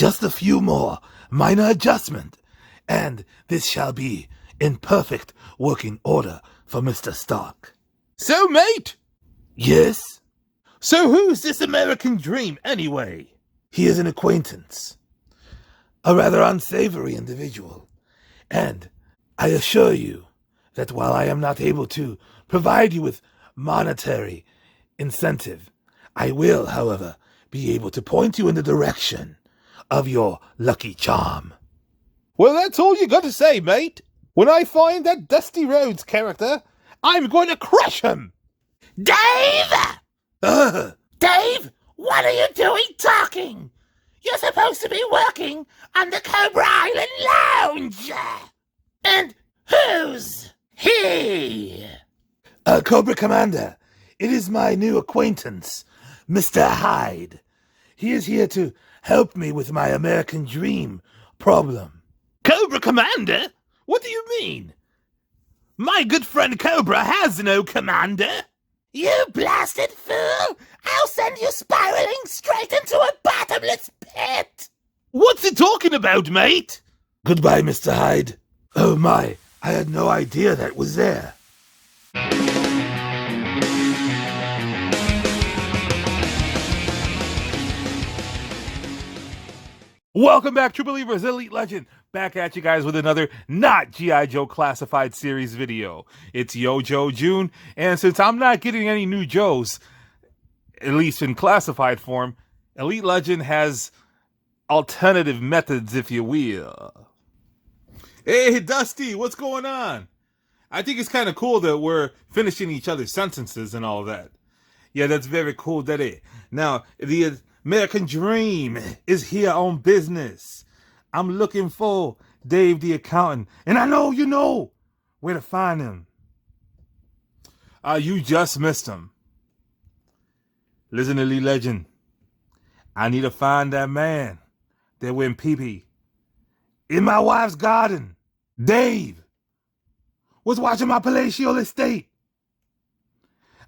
Just a few more minor adjustment, and this shall be in perfect working order for Mr. Stark. So, mate? Yes? So who's this American Dream, anyway? He is an acquaintance, a rather unsavory individual, and I assure you that while I am not able to provide you with monetary incentive, I will, however, be able to point you in the direction of your lucky charm. Well, that's all you got to say, mate. When I find that Dusty Rhodes character, I'm going to crush him. Dave! Dave, what are you doing talking? You're supposed to be working on the Cobra Island Lounge. And who's he? Cobra Commander, it is my new acquaintance, Mr. Hyde. He is here to help me with my American Dream problem. Cobra Commander? What do you mean? My good friend Cobra has no commander. You blasted fool! I'll send you spiraling straight into a bottomless pit! What's he talking about, mate? Goodbye, Mr. Hyde. Oh my, I had no idea that was there. Welcome back, True Believers, Elite Legend. Back at you guys with another not G.I. Joe classified series video. It's Yo Joe June, and since I'm not getting any new Joes, at least in classified form, Elite Legend has alternative methods, if you will. Hey, Dusty, what's going on? I think it's kind of cool that we're finishing each other's sentences and all that. Yeah, that's very cool, Daddy. Now, the American Dream is here on business. I'm looking for Dave the accountant, and I know you know where to find him. You just missed him. Listen to Elite Legend. I need to find that man that went pee-pee in my wife's garden. Dave was watching my palatial estate.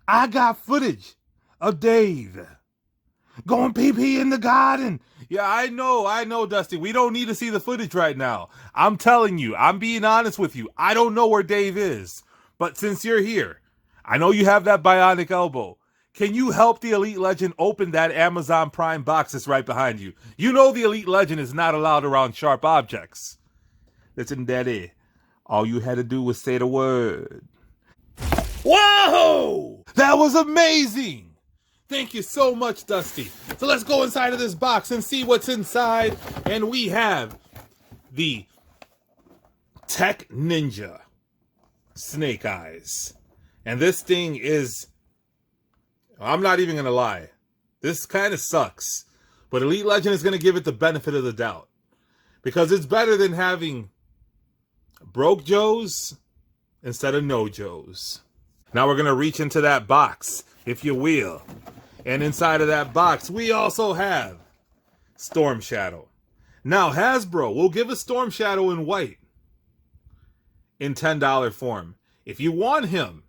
I got footage of Dave going pee-pee in the garden. Yeah, I know, Dusty. We don't need to see the footage right now. I'm telling you, I'm being honest with you. I don't know where Dave is. But since you're here, I know you have that bionic elbow. Can you help the Elite Legend open that Amazon Prime box that's right behind you? You know the Elite Legend is not allowed around sharp objects. Listen, Daddy, all you had to do was say the word. Whoa! That was amazing! Thank you so much, Dusty. So let's go inside of this box and see what's inside. And we have the Tech Ninja Snake Eyes. And this thing is, I'm not even going to lie, this kind of sucks. But Elite Legend is going to give it the benefit of the doubt. Because it's better than having broke Joes instead of no Joes. Now we're going to reach into that box, if you will. And inside of that box, we also have Storm Shadow. Now, Hasbro will give us Storm Shadow in white in $10 form. If you want him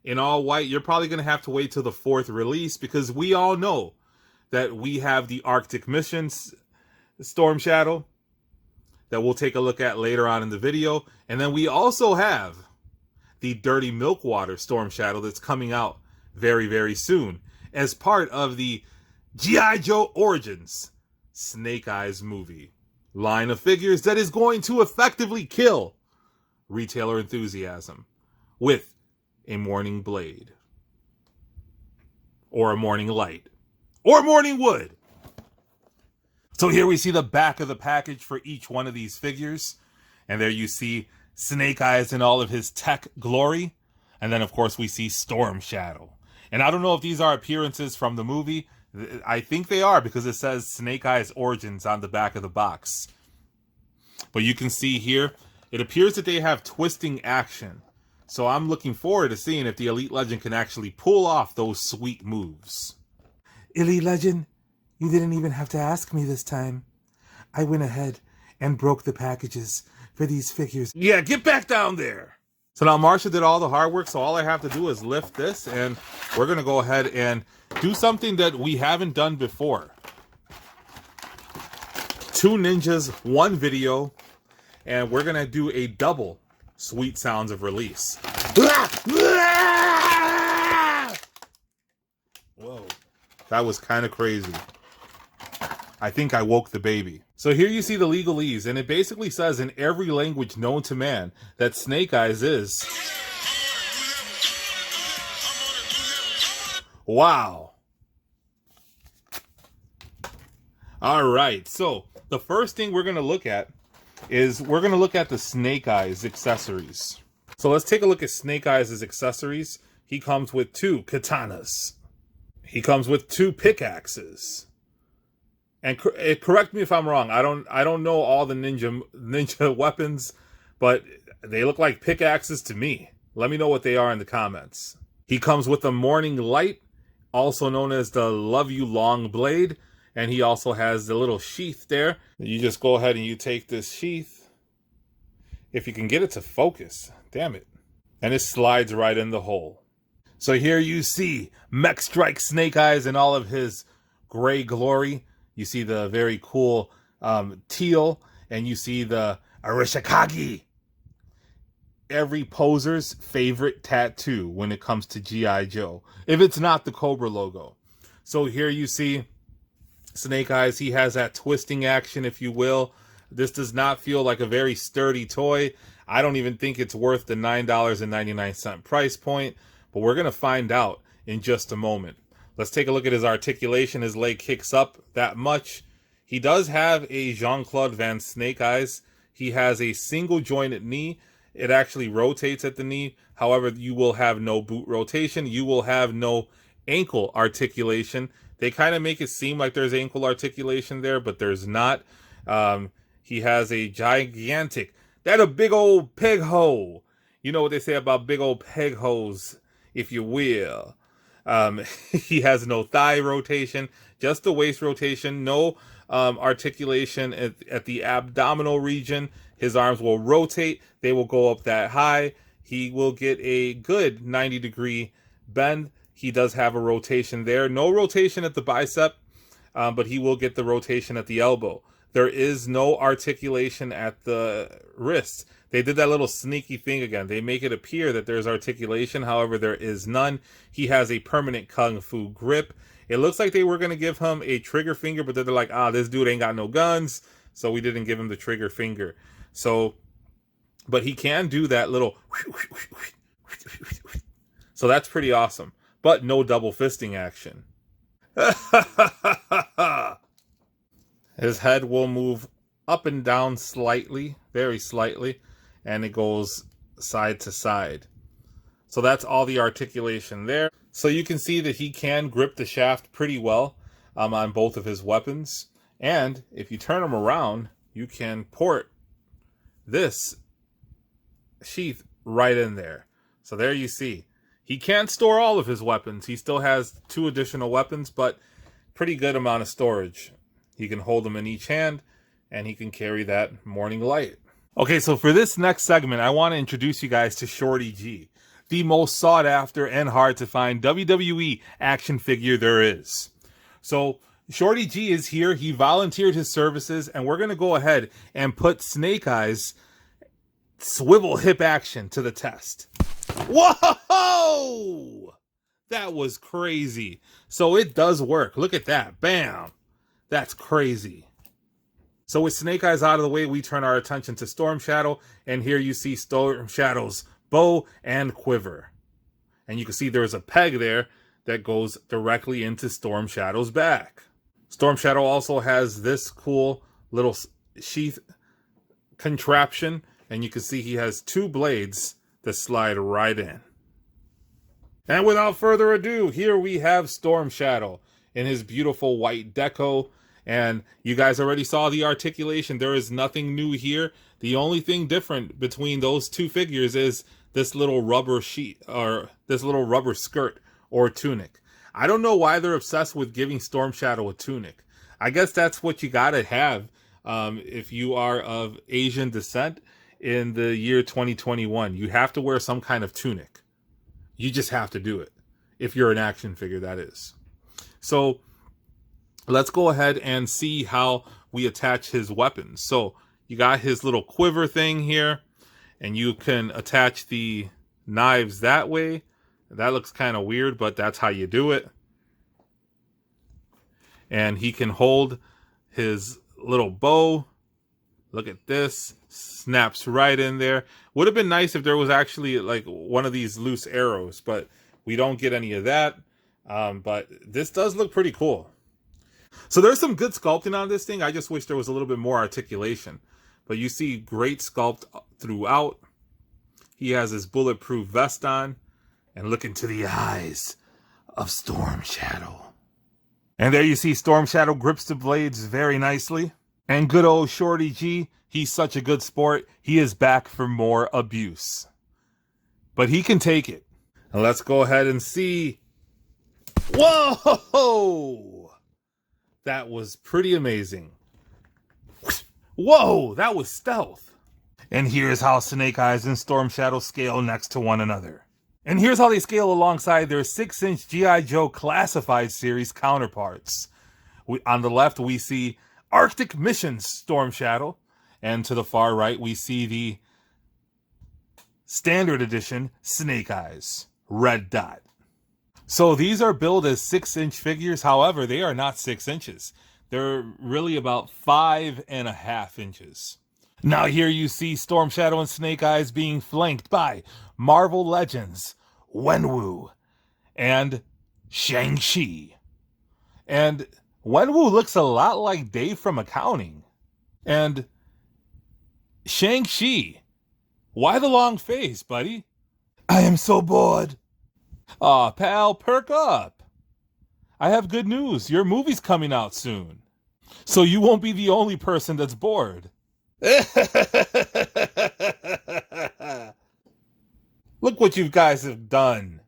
in all white, you're probably going to have to wait till the 4th release, because we all know that we have the Arctic Missions Storm Shadow that we'll take a look at later on in the video. And then we also have the Dirty Milkwater Storm Shadow that's coming out very, very soon as part of the G.I. Joe Origins Snake Eyes movie line of figures that is going to effectively kill retailer enthusiasm with a morning blade or a morning light or morning wood. So here we see the back of the package for each one of these figures, and there you see Snake Eyes in all of his tech glory, and then of course we see Storm Shadow. And I don't know if these are appearances from the movie. I think they are, because it says Snake Eyes Origins on the back of the box. But you can see here, it appears that they have twisting action. So I'm looking forward to seeing if the Elite Legend can actually pull off those sweet moves. Elite Legend, you didn't even have to ask me this time. I went ahead and broke the packages for these figures. Yeah, get back down there. So now Marsha did all the hard work, so all I have to do is lift this, and we're going to go ahead and do something that we haven't done before. 2 ninjas, 1 video, and we're gonna do a double Sweet Sounds of Release. Whoa, that was kind of crazy. I think I woke the baby. So here you see the legalese, and it basically says in every language known to man that Snake Eyes is... Wow. All right, so the first thing we're going to look at is we're going to look at the Snake Eyes accessories. So let's take a look at Snake Eyes' accessories. He comes with 2 katanas. He comes with 2 pickaxes. And correct me if I'm wrong. I don't know all the ninja weapons, but they look like pickaxes to me. Let me know what they are in the comments. He comes with a morning light, also known as the Love You Long Blade. And he also has the little sheath there. You just go ahead and you take this sheath. If you can get it to focus, damn it. And it slides right in the hole. So here you see Mech Strike Snake Eyes in all of his gray glory. You see the very cool teal, and you see the Arishikage. Every poser's favorite tattoo when it comes to G.I. Joe, if it's not the Cobra logo. So here you see Snake Eyes. He has that twisting action, if you will. This does not feel like a very sturdy toy. I don't even think it's worth the $9.99 price point, but we're going to find out in just a moment. Let's take a look at his articulation. His leg kicks up that much. He does have a Jean-Claude Van Snake Eyes. He has a single jointed knee. It actually rotates at the knee. However, you will have no boot rotation. You will have no ankle articulation. They kind of make it seem like there's ankle articulation there, but there's not. He has a gigantic, that a big old peg hole. You know what they say about big old peg holes, if you will. He has no thigh rotation, just the waist rotation, no articulation at the abdominal region. His arms will rotate. They will go up that high. He will get a good 90-degree bend. He does have a rotation there. No rotation at the bicep, but he will get the rotation at the elbow. There is no articulation at the wrist. They did that little sneaky thing again. They make it appear that there's articulation. However, there is none. He has a permanent Kung Fu grip. It looks like they were going to give him a trigger finger, but they're like, this dude ain't got no guns. So we didn't give him the trigger finger. So, but he can do that little. So that's pretty awesome. But no double fisting action. His head will move up and down slightly, very slightly, and it goes side to side. So that's all the articulation there. So you can see that he can grip the shaft pretty well on both of his weapons. And if you turn him around, you can port this sheath right in there. So there you see. He can't store all of his weapons. He still has 2 additional weapons, but pretty good amount of storage. He can hold them in each hand, and he can carry that morning light. Okay, so for this next segment, I want to introduce you guys to Shorty G, the most sought after and hard to find WWE action figure there is. So Shorty G is here. He volunteered his services, and we're going to go ahead and put Snake Eyes swivel hip action to the test. Whoa! That was crazy. So it does work. Look at that. Bam. That's crazy. So with Snake Eyes out of the way, we turn our attention to Storm Shadow. And here you see Storm Shadow's bow and quiver. And you can see there's a peg there that goes directly into Storm Shadow's back. Storm Shadow also has this cool little sheath contraption. And you can see he has 2 blades that slide right in. And without further ado, here we have Storm Shadow in his beautiful white deco. And you guys already saw the articulation. There is nothing new here. The only thing different between those 2 figures is this little rubber sheet, or this little rubber skirt or tunic. I don't know why they're obsessed with giving Storm Shadow a tunic. I guess that's what you gotta have if you are of Asian descent in the year 2021. You have to wear some kind of tunic. You just have to do it. If you're an action figure, that is. So let's go ahead and see how we attach his weapons. So you got his little quiver thing here, and you can attach the knives that way. That looks kind of weird, but that's how you do it. And he can hold his little bow. Look at this. Snaps right in there. Would have been nice if there was actually like one of these loose arrows, but we don't get any of that. But this does look pretty cool. So there's some good sculpting on this thing. I just wish there was a little bit more articulation. But you see great sculpt throughout. He has his bulletproof vest on. And look into the eyes of Storm Shadow. And there you see Storm Shadow grips the blades very nicely. And good old Shorty G, he's such a good sport. He is back for more abuse. But he can take it. And let's go ahead and see. Whoa! That was pretty amazing. Whoa, that was stealth. And here's how Snake Eyes and Storm Shadow scale next to one another. And here's how they scale alongside their 6-inch G.I. Joe Classified series counterparts. On the left, we see Arctic Missions Storm Shadow. And to the far right, we see the Standard Edition Snake Eyes Red Dot. So these are billed as 6-inch figures. However, they are not 6 inches. They're really about 5.5 inches. Now here you see Storm Shadow and Snake Eyes being flanked by Marvel Legends, Wenwu, and Shang-Chi. And Wenwu looks a lot like Dave from accounting. And Shang-Chi, why the long face, buddy? I am so bored. Aw, pal, perk up. I have good news. Your movie's coming out soon. So you won't be the only person that's bored. Look what you guys have done.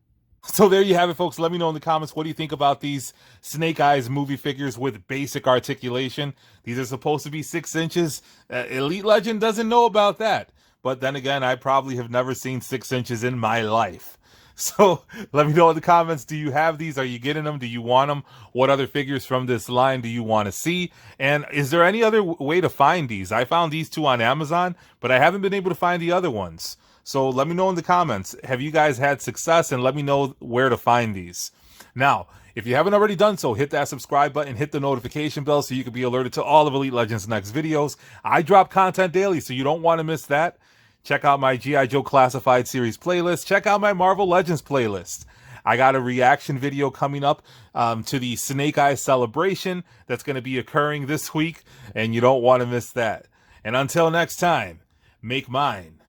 So there you have it, folks. Let me know in the comments, what do you think about these Snake Eyes movie figures with basic articulation? These are supposed to be 6 inches. Elite Legend doesn't know about that. But then again, I probably have never seen 6 inches in my life. So let me know in the comments, do you have these? Are you getting them? Do you want them? What other figures from this line do you want to see? And is there any other way to find these? I found these two on Amazon, but I haven't been able to find the other ones. So let me know in the comments, have you guys had success? And let me know where to find these. Now, if you haven't already done so, hit that subscribe button, hit the notification bell so you can be alerted to all of Elite Legends' next videos. I drop content daily, so you don't want to miss that. Check out my G.I. Joe Classified series playlist. Check out my Marvel Legends playlist. I got a reaction video coming up to the Snake Eyes celebration that's going to be occurring this week, and you don't want to miss that. And until next time, make mine